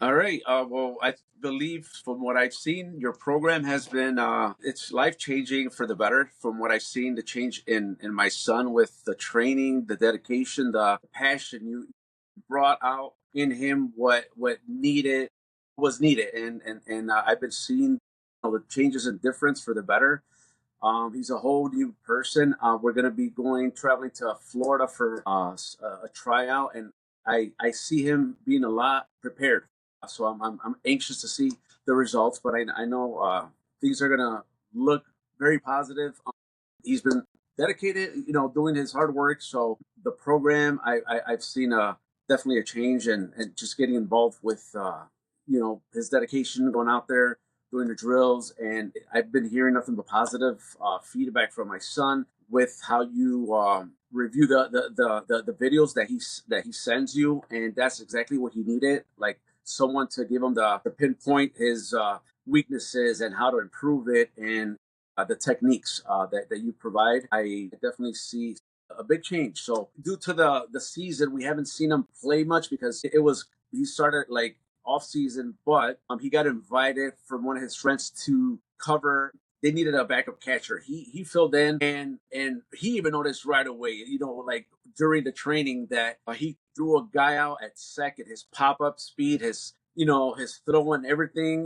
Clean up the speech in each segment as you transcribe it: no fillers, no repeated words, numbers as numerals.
All right. Well, I believe from what I've seen, your program has been it's life changing for the better. From what I've seen, the change in my son with the training, the dedication, the passion you brought out in him, what needed was needed, and I've been seeing the changes and difference for the better. He's a whole new person. We're going to be traveling to Florida for a tryout, and I see him being a lot prepared. So I'm anxious to see the results, but I know things are going to look very positive. He's been dedicated, doing his hard work. So the program, I've seen definitely a change, and just getting involved with his dedication, going out there doing the drills, and I've been hearing nothing but positive feedback from my son with how you review the videos that he sends you, and that's exactly what he needed, like someone to give him to pinpoint his weaknesses and how to improve it, and the techniques that you provide. I definitely see a big change. So due to the season, we haven't seen him play much because he started like off season, but he got invited from one of his friends to cover. They needed a backup catcher. He filled in, and he even noticed right away, like during the training, that he threw a guy out at second. His pop up speed, his throw and everything,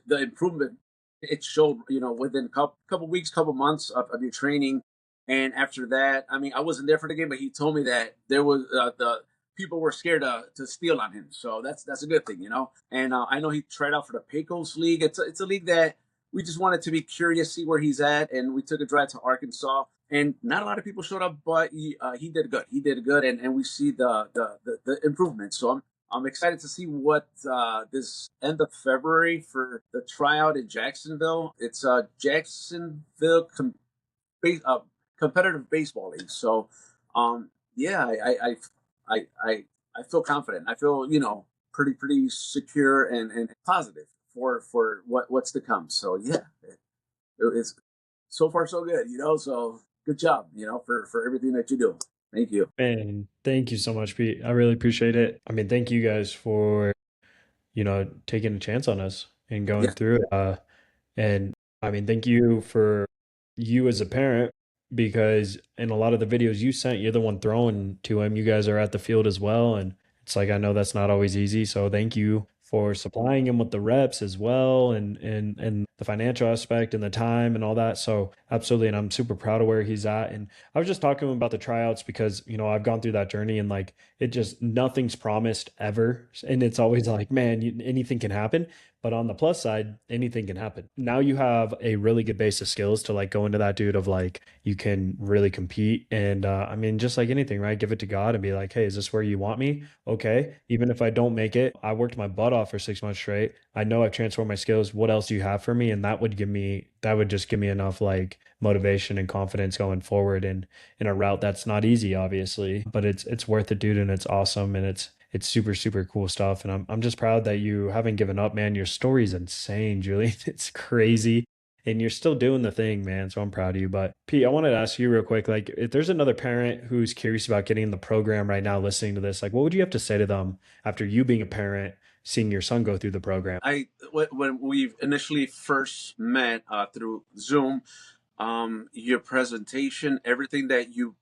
the improvement it showed, within a couple weeks, couple months of your training. And after that, I mean, I wasn't there for the game, but he told me that there was the people were scared to steal on him. So that's a good thing. And I know he tried out for the Pecos League. It's a league that we just wanted to be curious, see where he's at, and we took a drive to Arkansas. And not a lot of people showed up, but he did good. He did good, and we see the improvement. So I'm excited to see what this end of February for the tryout in Jacksonville. It's Jacksonville base, competitive baseball league. So, yeah, I feel confident. I feel pretty secure and positive for what's to come. So yeah, it's so far so good. So good job. For everything that you do. Thank you. Man, thank you so much, Pete. I really appreciate it. I mean, thank you guys for, taking a chance on us and going Yeah. through it. And I mean, thank you for you as a parent, because in a lot of the videos you sent, you're the one throwing to him. You guys are at the field as well. And it's like, I know that's not always easy. So thank you for supplying him with the reps as well, and the financial aspect and the time and all that. So absolutely. And I'm super proud of where he's at. And I was just talking to him about the tryouts because, I've gone through that journey, and like it just nothing's promised ever. And it's always like, man, anything can happen. But on the plus side, anything can happen. Now you have a really good base of skills to like go into that, dude, of like you can really compete. And I mean, just like anything, right? Give it to God and be like, hey, is this where you want me? Okay. Even if I don't make it, I worked my butt off for 6 months straight. I know I've transformed my skills. What else do you have for me? And that would just give me enough like motivation and confidence going forward in a route that's not easy, obviously, but it's worth it, dude. And it's awesome. And it's super, super cool stuff. And I'm just proud that you haven't given up, man. Your story's insane, Julian. It's crazy. And you're still doing the thing, man. So I'm proud of you. But Pete, I wanted to ask you real quick, like if there's another parent who's curious about getting in the program right now, listening to this, like what would you have to say to them after you being a parent, seeing your son go through the program? When we initially first met through Zoom, your presentation, everything that you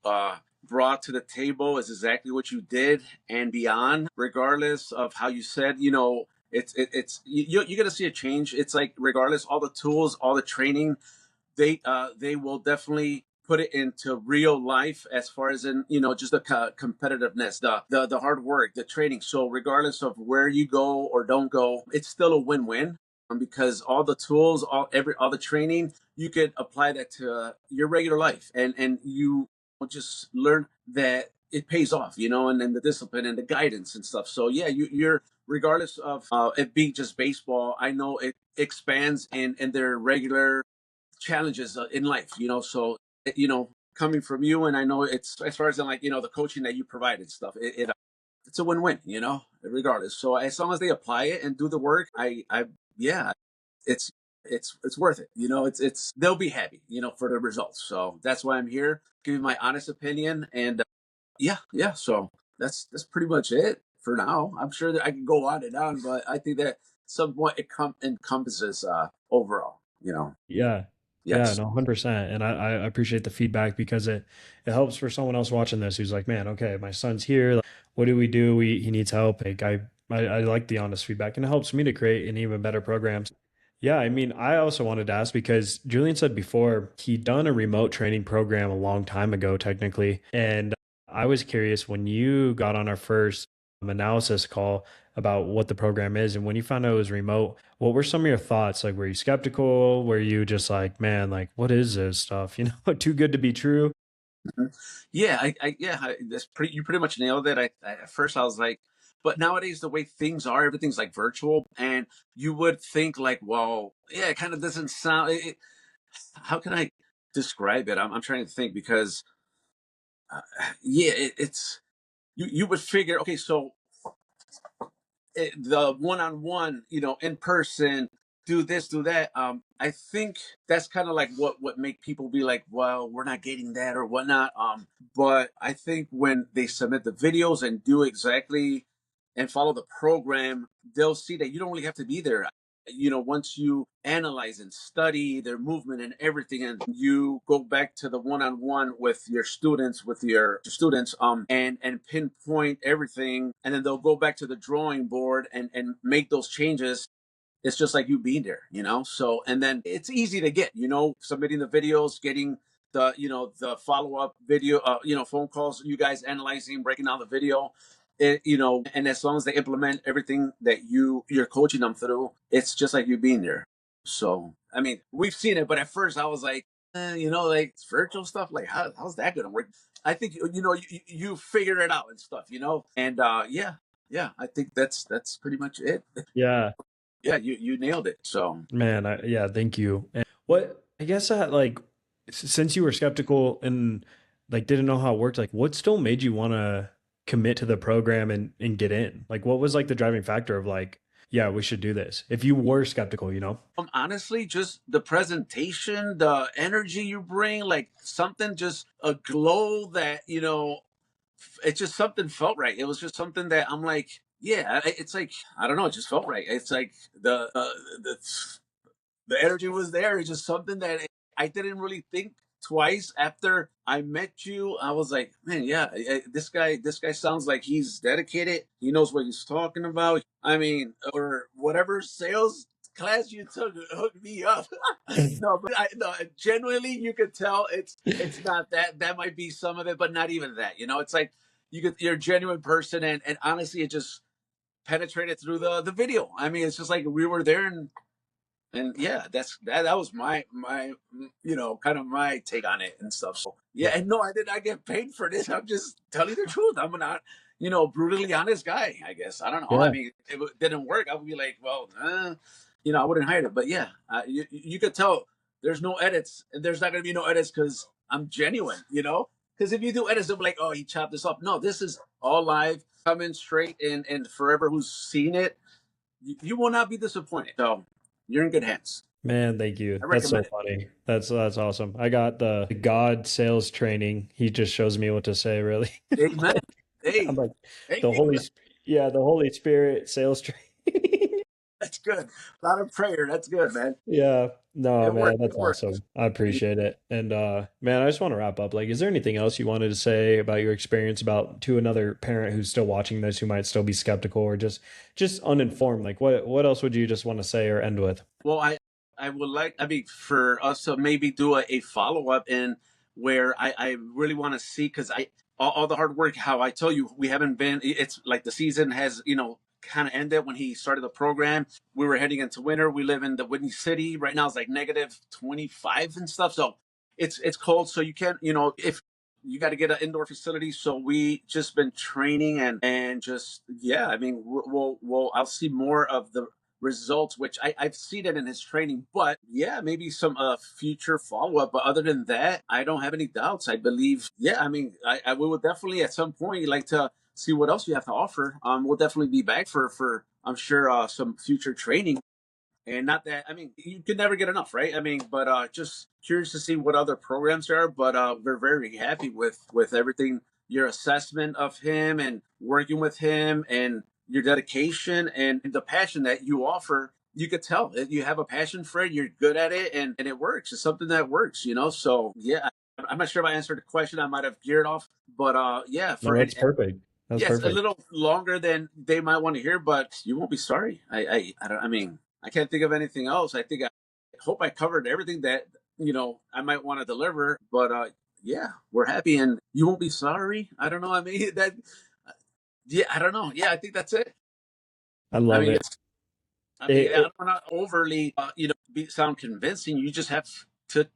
brought to the table is exactly what you did and beyond. Regardless of how you said, it's you're gonna see a change. It's like regardless, all the tools, all the training, they will definitely put it into real life as far as in just the competitiveness, the hard work, the training. So regardless of where you go or don't go, it's still a win-win, because all the tools, all the training, you could apply that to your regular life, and you will just learn that it pays off, and then the discipline and the guidance and stuff. So yeah, you're regardless of it being just baseball, I know it expands in their regular challenges in life, so coming from you, and I know it's as far as in like the coaching that you provide and stuff, it's a win-win, regardless. So as long as they apply it and do the work, yeah, it's it's worth it. It's they'll be happy, for the results. So that's why I'm here, giving my honest opinion. And yeah, so that's pretty much it for now. I'm sure that I can go on and on, but I think that somewhat it encompasses overall, Yeah. Yeah, Yes. no, 100%. And I appreciate the feedback because it helps for someone else watching this who's like, man, okay, my son's here. Like, what do we do? He needs help. Like I like the honest feedback, and it helps me to create an even better programs. Yeah, I mean, I also wanted to ask because Julian said before he'd done a remote training program a long time ago, technically. And I was curious when you got on our first analysis call about what the program is and when you found out it was remote, what were some of your thoughts? Like, were you skeptical? Were you just like, man, like, what is this stuff? Too good to be true? Mhm. Yeah, that's pretty. You pretty much nailed it. At first I was like, but nowadays the way things are, everything's like virtual, and you would think like, well, yeah, it kind of doesn't sound. How can I describe it? I'm trying to think because, uh, yeah, it's you would figure, okay, so the one-on-one, in person, do this, do that. I think that's kind of like what make people be like, well, we're not getting that or whatnot. But I think when they submit the videos and do exactly and follow the program, they'll see that you don't really have to be there. Once you analyze and study their movement and everything, and you go back to the one-on-one with your students, and pinpoint everything, and then they'll go back to the drawing board and make those changes. It's just like you being there. So, and then it's easy to get, submitting the videos, getting the follow-up video, phone calls, you guys analyzing, breaking down the video. And as long as they implement everything that you're coaching them through, it's just like you being there. So, I mean, we've seen it, but at first I was like, like virtual stuff, like how's that gonna work? I think you figure it out and stuff. And yeah, I think that's pretty much it. Yeah, Yeah, you nailed it. So, man. Yeah, thank you. And what I guess that like, since you were skeptical and like didn't know how it worked, like what still made you want to commit to the program and get in? Like, what was like the driving factor of like, yeah, we should do this if you were skeptical? honestly, just the presentation, the energy you bring, like something, just a glow that it just something felt right. It was just something that I'm like, yeah, it's like I don't know, it just felt right. It's like the the energy was there. It's just something that I didn't really think twice after I met you. I was like, man, yeah, this guy sounds like he's dedicated. He knows what he's talking about. I mean, or whatever sales class you took hooked me up. No, but no, genuinely, you could tell it's not that. That might be some of it, but not even that. It's like you're a genuine person, and honestly, it just penetrated through the video. I mean, it's just like we were there, and yeah, that was my kind of my take on it and stuff. So yeah, and no, I did not get paid for this. I'm just telling you the truth. I'm not brutally honest guy, I guess. I don't know. I Yeah. mean, if it didn't work, I would be like, well, I wouldn't hire it. But yeah, you could tell there's no edits, and there's not gonna be no edits because I'm genuine. Because if you do edits, they'll be like, oh, he chopped this off. No, this is all live, coming straight, and forever who's seen it, you will not be disappointed. So you're in good hands. Man, thank you. I That's so recommend funny. That's awesome. I got the God sales training. He just shows me what to say, really. it. Amen. I'm Hey, like thank the you. Yeah, the Holy Spirit sales training. That's good. A lot of prayer. That's good, man. Yeah. No, It man, worked. It that's worked. awesome. I appreciate it. And man, I just want to wrap up. Like, is there anything else you wanted to say about your experience about to another parent who's still watching this who might still be skeptical or just uninformed? Like what else would you just want to say or end with? Well, I would like, I mean, for us to maybe do a follow up, and where I really want to see, because all the hard work, how I tell you, we haven't been, it's like the season has, kind of ended when he started the program. We were heading into winter. We live in the windy city. Right now it's like negative 25 and stuff. So it's cold. So you can't, if you got to get an indoor facility. So we just been training, and just, yeah, I mean, I'll see more of the results, which I've seen it in his training. But yeah, maybe some future follow up. But other than that, I don't have any doubts. I believe, yeah, I mean, I will definitely at some point like to see what else you have to offer. We'll definitely be back for I'm sure some future training. And not that, I mean, you could never get enough, right? I mean, but just curious to see what other programs there are. But we're very happy with everything your assessment of him and working with him and your dedication and the passion that you offer. You could tell that you have a passion for it. You're good at it, and it works. It's something that works, you know. So yeah, I'm not sure if I answered the question. I might have geared off, but yeah, No, that's perfect. That's yes, a perfect. little longer than they might want to hear, but you won't be sorry. I don't. I mean, I can't think of anything else. I hope I covered everything that I might want to deliver. But yeah, we're happy, and you won't be sorry. I don't know. I mean that. Yeah, I don't know. Yeah, I think that's it. I I love mean, it. it's. I mean, I It, don't want to overly, sound convincing. You just have to,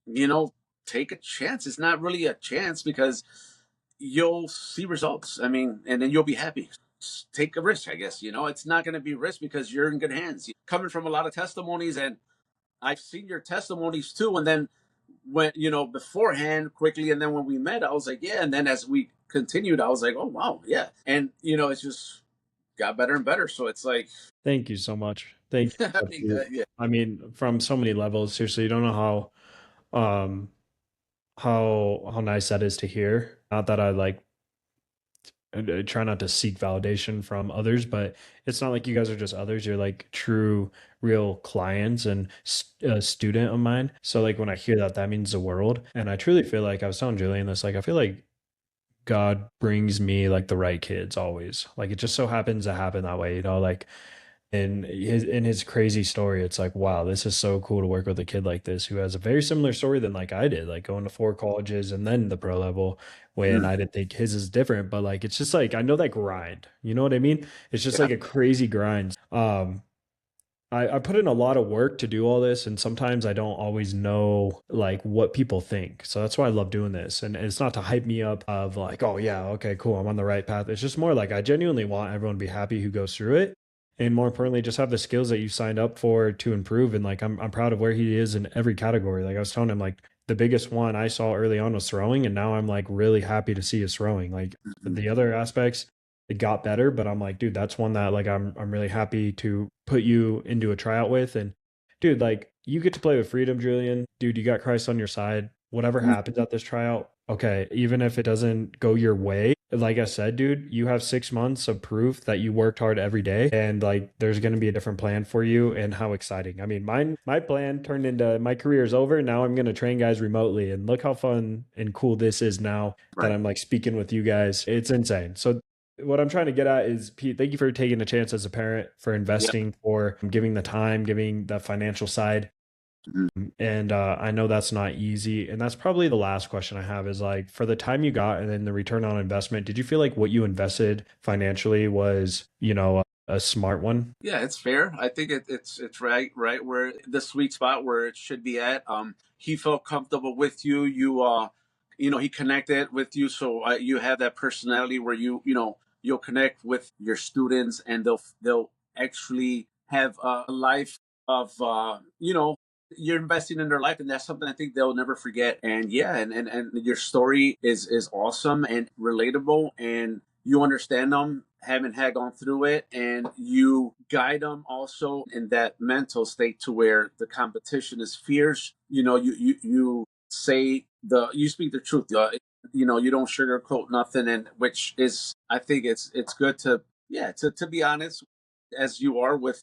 you know, take a chance. It's not really a chance because you'll see results. I mean, and then you'll be happy. Take a risk, I guess. It's not going to be risk because you're in good hands. Coming from a lot of testimonies, and I've seen your testimonies too. And then when beforehand, quickly, and then when we met, I was like, yeah. And then as we continued, I was like, oh wow, yeah. And it's just got better and better. So it's like, Thank you so much. Thank you I so much. mean, yeah, I mean, from so many levels, seriously, you don't know um how nice that is to hear. Not that I like try not to seek validation from others, but it's not like you guys are just others. You're like true, real clients and a student of mine. So like when I hear that, that means the world. And I truly feel like I was telling Julian this, like I feel like God brings me like the right kids always. Like it just so happens to happen that way, like in his crazy story, it's like, wow, this is so cool to work with a kid like this who has a very similar story than like I did, like going to 4 colleges and then the pro level when mhm, I didn't think his is different. But like it's just like I know that grind. You know what I mean? It's just yeah, like a crazy grind. I put in a lot of work to do all this, and sometimes I don't always know like what people think. So that's why I love doing this. And it's not to hype me up of like, oh yeah, okay, cool, I'm on the right path. It's just more like I genuinely want everyone to be happy who goes through it. And more importantly, just have the skills that you signed up for to improve. And like I'm proud of where he is in every category. Like I was telling him, like the biggest one I saw early on was throwing, and now I'm like really happy to see his throwing. Like mhm, the other aspects, it got better, but I'm like, dude, that's one that like I'm really happy to put you into a tryout with. And dude, like you get to play with freedom, Julian. Dude, you got Christ on your side. Whatever mhm, happens at this tryout, okay, even if it doesn't go your way, like I said, dude, you have 6 months of proof that you worked hard every day, and like there's gonna be a different plan for you. And how exciting. I mean, my plan turned into my career is over. Now I'm gonna train guys remotely, and look how fun and cool this is now that right, I'm like speaking with you guys. It's insane. So what I'm trying to get at is, Pete, thank you for taking a chance as a parent, for yeah, investing, for giving the time, giving the financial side. mhm. And I know that's not easy. And that's probably the last question I have is like, for the time you got and then the return on investment, did you feel like what you invested financially was, a smart one? Yeah, it's fair. I think it's right where the sweet spot where it should be at. He felt comfortable with you. He connected with you, so you have that personality where you'll connect with your students, and they'll actually have a life of you're investing in their life, and that's something I think they'll never forget. And yeah, and your story is awesome and relatable, and you understand them, having had gone through it, and you guide them also in that mental state to where the competition is fierce. You say you speak the truth. You don't sugarcoat nothing, and which is, I think it's good to, yeah, to be honest as you are with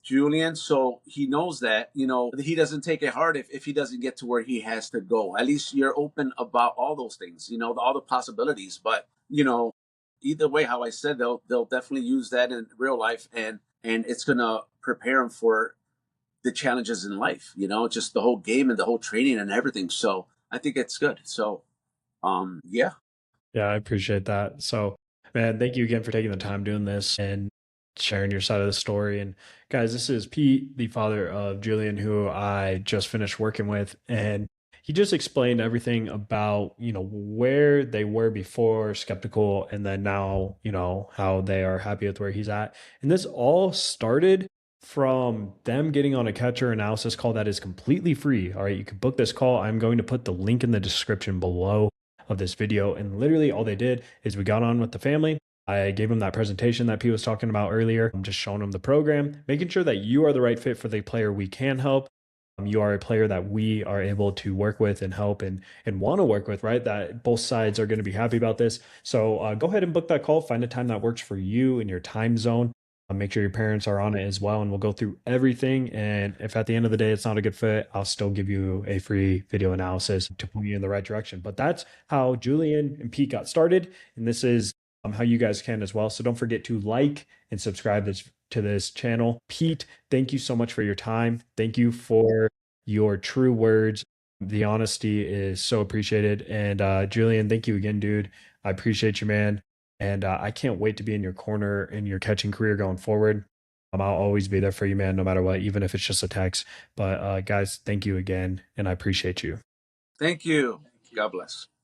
Julian, so he knows that he doesn't take it hard if he doesn't get to where he has to go. At least you're open about all those things, all the possibilities. But either way, how I said, they'll definitely use that in real life, and it's gonna prepare them for the challenges in life. Just the whole game and the whole training and everything. So I think it's good. So yeah, Yeah, I appreciate that. So, man, thank you again for taking the time doing this and sharing your side of the story. And guys, this is Pete, the father of Julian, who I just finished working with. And he just explained everything about, where they were before, skeptical, and then now, how they are happy with where he's at. And this all started from them getting on a catcher analysis call that is completely free. All right, you can book this call. I'm going to put the link in the description below of this video. And literally all they did is we got on with the family. I gave them that presentation that P was talking about earlier. I'm just showing them the program, making sure that you are the right fit for the player we can help. You are a player that we are able to work with and help and want to work with, right? That both sides are going to be happy about this. So go ahead and book that call. Find a time that works for you in your time zone. Make sure your parents are on it as well, and we'll go through everything. And if at the end of the day it's not a good fit, I'll still give you a free video analysis to point you in the right direction. But that's how Julian and Pete got started, and this is how you guys can as well. So don't forget to like and subscribe to this channel. Pete, thank you so much for your time. Thank you for your true words. The honesty is so appreciated. And Julian, thank you again, dude. I appreciate you, man. And I can't wait to be in your corner in your catching career going forward. I'll always be there for you, man, no matter what, even if it's just a text. But guys, thank you again, and I appreciate you. Thank you. God bless.